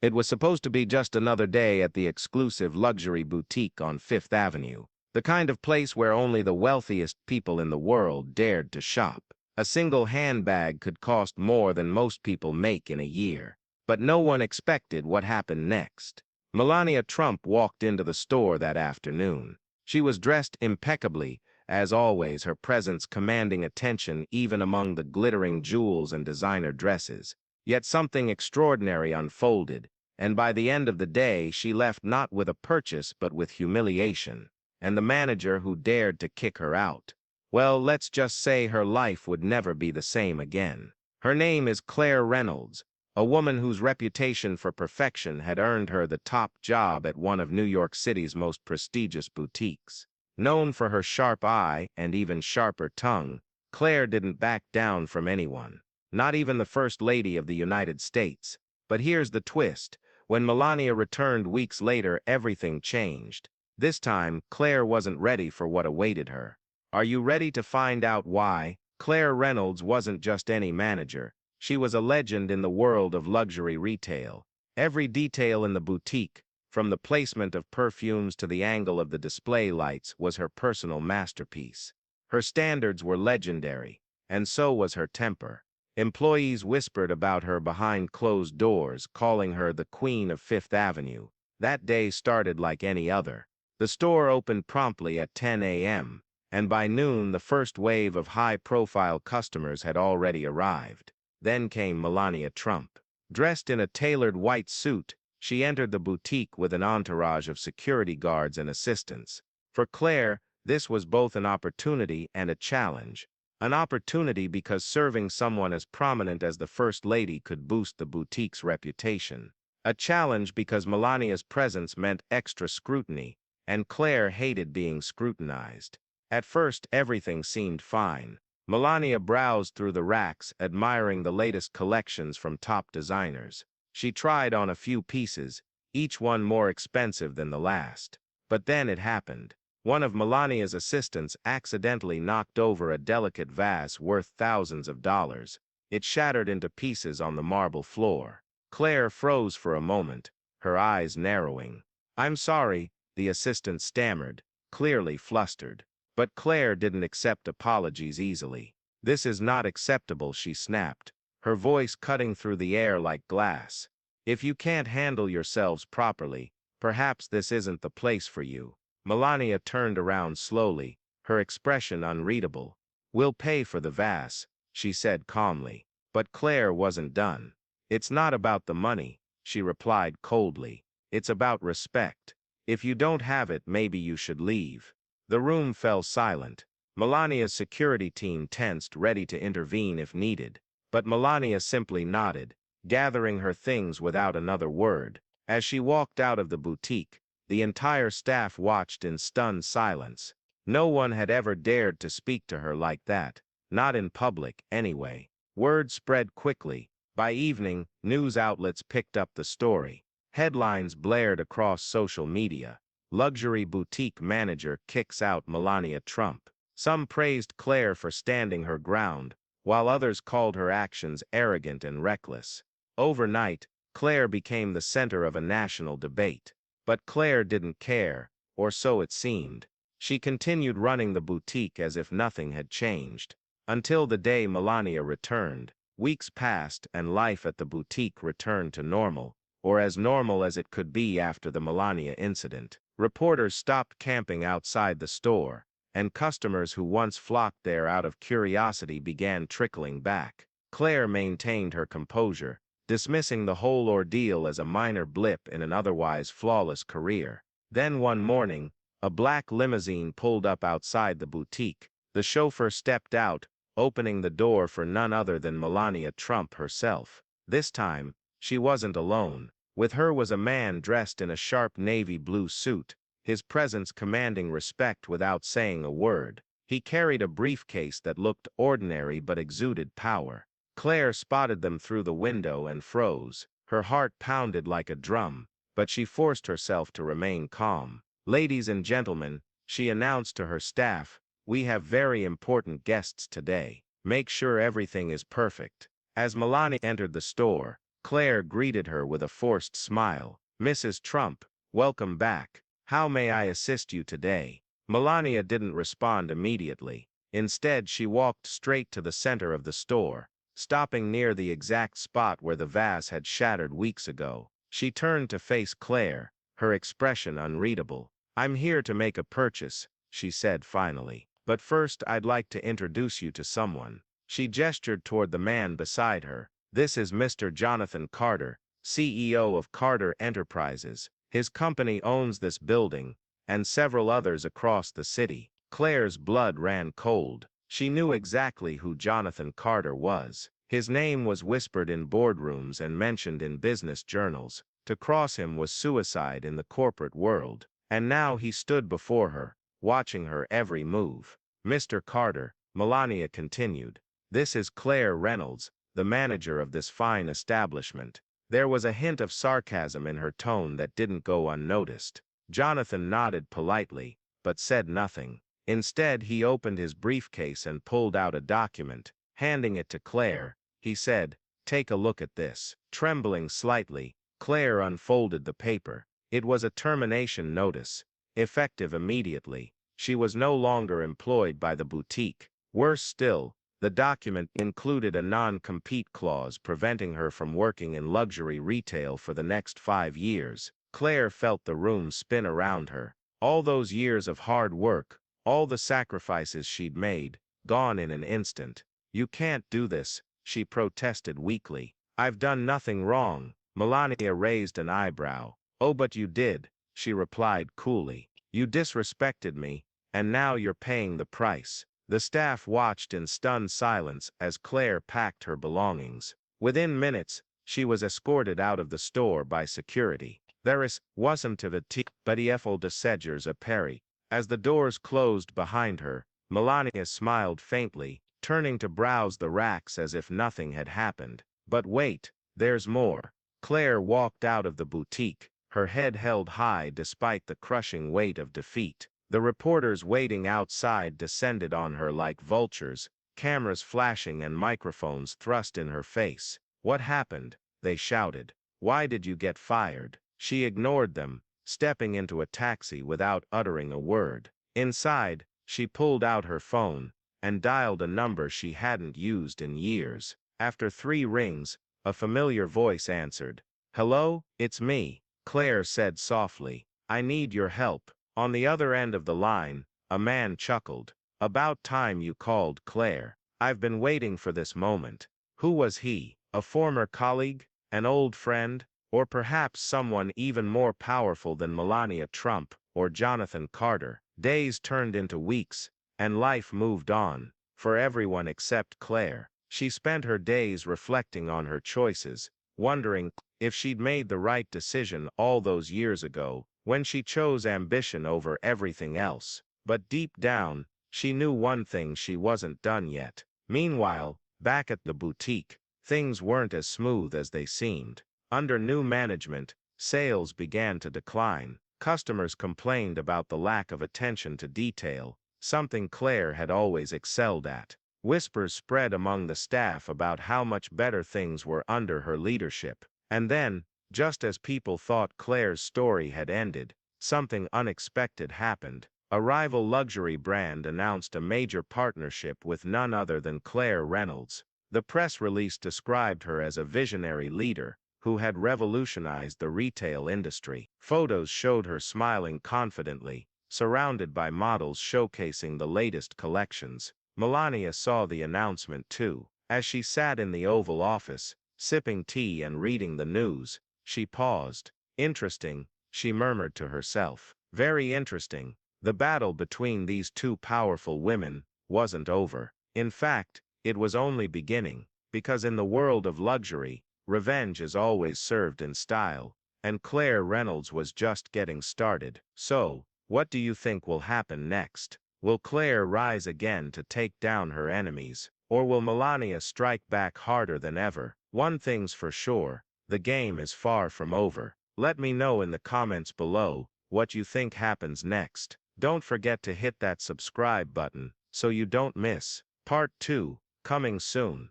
It was supposed to be just another day at the exclusive luxury boutique on Fifth Avenue, the kind of place where only the wealthiest people in the world dared to shop. A single handbag could cost more than most people make in a year. But no one expected what happened next. Melania Trump walked into the store that afternoon. She was dressed impeccably, as always, her presence commanding attention even among the glittering jewels and designer dresses. Yet something extraordinary unfolded, and by the end of the day she left not with a purchase but with humiliation, and the manager who dared to kick her out. Well, let's just say her life would never be the same again. Her name is Claire Reynolds, a woman whose reputation for perfection had earned her the top job at one of New York City's most prestigious boutiques. Known for her sharp eye and even sharper tongue, Claire didn't back down from anyone. Not even the First Lady of the United States. But here's the twist. When Melania returned weeks later, everything changed. This time, Claire wasn't ready for what awaited her. Are you ready to find out why? Claire Reynolds wasn't just any manager. She was a legend in the world of luxury retail. Every detail in the boutique, from the placement of perfumes to the angle of the display lights, was her personal masterpiece. Her standards were legendary, and so was her temper. Employees whispered about her behind closed doors, calling her the Queen of Fifth Avenue. That day started like any other. The store opened promptly at 10 a.m., and by noon the first wave of high-profile customers had already arrived. Then came Melania Trump. Dressed in a tailored white suit, she entered the boutique with an entourage of security guards and assistants. For Claire, this was both an opportunity and a challenge. An opportunity because serving someone as prominent as the First Lady could boost the boutique's reputation. A challenge because Melania's presence meant extra scrutiny, and Claire hated being scrutinized. At first, everything seemed fine. Melania browsed through the racks, admiring the latest collections from top designers. She tried on a few pieces, each one more expensive than the last. But then it happened. One of Melania's assistants accidentally knocked over a delicate vase worth thousands of dollars. It shattered into pieces on the marble floor. Claire froze for a moment, her eyes narrowing. "I'm sorry," the assistant stammered, clearly flustered. But Claire didn't accept apologies easily. "This is not acceptable," she snapped, her voice cutting through the air like glass. "If you can't handle yourselves properly, perhaps this isn't the place for you." Melania turned around slowly, her expression unreadable. "We'll pay for the vase," she said calmly. But Claire wasn't done. "It's not about the money," she replied coldly. "It's about respect. If you don't have it, maybe you should leave." The room fell silent. Melania's security team tensed, ready to intervene if needed. But Melania simply nodded, gathering her things without another word. As she walked out of the boutique, the entire staff watched in stunned silence. No one had ever dared to speak to her like that, not in public, anyway. Word spread quickly. By evening, news outlets picked up the story. Headlines blared across social media. "Luxury boutique manager kicks out Melania Trump." Some praised Claire for standing her ground, while others called her actions arrogant and reckless. Overnight, Claire became the center of a national debate. But Claire didn't care, or so it seemed. She continued running the boutique as if nothing had changed. Until the day Melania returned. Weeks passed and life at the boutique returned to normal, or as normal as it could be after the Melania incident. Reporters stopped camping outside the store, and customers who once flocked there out of curiosity began trickling back. Claire maintained her composure, dismissing the whole ordeal as a minor blip in an otherwise flawless career. Then one morning, a black limousine pulled up outside the boutique. The chauffeur stepped out, opening the door for none other than Melania Trump herself. This time, she wasn't alone. With her was a man dressed in a sharp navy blue suit, his presence commanding respect without saying a word. He carried a briefcase that looked ordinary but exuded power. Claire spotted them through the window and froze. Her heart pounded like a drum, but she forced herself to remain calm. "Ladies and gentlemen," she announced to her staff, "we have very important guests today. Make sure everything is perfect." As Melania entered the store, Claire greeted her with a forced smile. "Mrs. Trump, welcome back. How may I assist you today?" Melania didn't respond immediately. Instead, she walked straight to the center of the store, stopping near the exact spot where the vase had shattered weeks ago. She turned to face Claire, her expression unreadable. "I'm here to make a purchase," she said finally. "But first I'd like to introduce you to someone." She gestured toward the man beside her. "This is Mr. Jonathan Carter, CEO of Carter Enterprises. His company owns this building, and several others across the city." Claire's blood ran cold. She knew exactly who Jonathan Carter was. His name was whispered in boardrooms and mentioned in business journals. To cross him was suicide in the corporate world. And now he stood before her, watching her every move. "Mr. Carter," Melania continued, "this is Claire Reynolds, the manager of this fine establishment." There was a hint of sarcasm in her tone that didn't go unnoticed. Jonathan nodded politely, but said nothing. Instead, he opened his briefcase and pulled out a document. Handing it to Claire, he said, "Take a look at this." Trembling slightly, Claire unfolded the paper. It was a termination notice, effective immediately. She was no longer employed by the boutique. Worse still, the document included a non-compete clause preventing her from working in luxury retail for the next 5 years. Claire felt the room spin around her. All those years of hard work, all the sacrifices she'd made, gone in an instant. "You can't do this," she protested weakly. "I've done nothing wrong." Melania raised an eyebrow. "Oh, but you did," she replied coolly. "You disrespected me, and now you're paying the price." The staff watched in stunned silence as Claire packed her belongings. Within minutes, she was escorted out of the store by security. "There wasn't a beautiful de Segers a Perry." As the doors closed behind her, Melania smiled faintly, turning to browse the racks as if nothing had happened. "But wait, there's more." Claire walked out of the boutique, her head held high despite the crushing weight of defeat. The reporters waiting outside descended on her like vultures, cameras flashing and microphones thrust in her face. "What happened?" they shouted. "Why did you get fired?" She ignored them, stepping into a taxi without uttering a word. Inside, she pulled out her phone and dialed a number she hadn't used in years. After 3 rings, a familiar voice answered. "Hello, it's me," Claire said softly. "I need your help." On the other end of the line, a man chuckled. "About time you called, Claire. I've been waiting for this moment." Who was he? A former colleague? An old friend? Or perhaps someone even more powerful than Melania Trump or Jonathan Carter? Days turned into weeks, and life moved on, for everyone except Claire. She spent her days reflecting on her choices, wondering if she'd made the right decision all those years ago, when she chose ambition over everything else. But deep down, she knew one thing: she wasn't done yet. Meanwhile, back at the boutique, things weren't as smooth as they seemed. Under new management, sales began to decline. Customers complained about the lack of attention to detail, something Claire had always excelled at. Whispers spread among the staff about how much better things were under her leadership. And then, just as people thought Claire's story had ended, something unexpected happened. A rival luxury brand announced a major partnership with none other than Claire Reynolds. The press release described her as a visionary leader who had revolutionized the retail industry. Photos showed her smiling confidently, surrounded by models showcasing the latest collections. Melania saw the announcement too. As she sat in the Oval Office, sipping tea and reading the news, she paused. "Interesting," she murmured to herself. "Very interesting." The battle between these two powerful women wasn't over. In fact, it was only beginning, because in the world of luxury, revenge is always served in style, and Claire Reynolds was just getting started. So, what do you think will happen next? Will Claire rise again to take down her enemies, or will Melania strike back harder than ever? One thing's for sure, the game is far from over. Let me know in the comments below what you think happens next. Don't forget to hit that subscribe button so you don't miss Part 2, coming soon.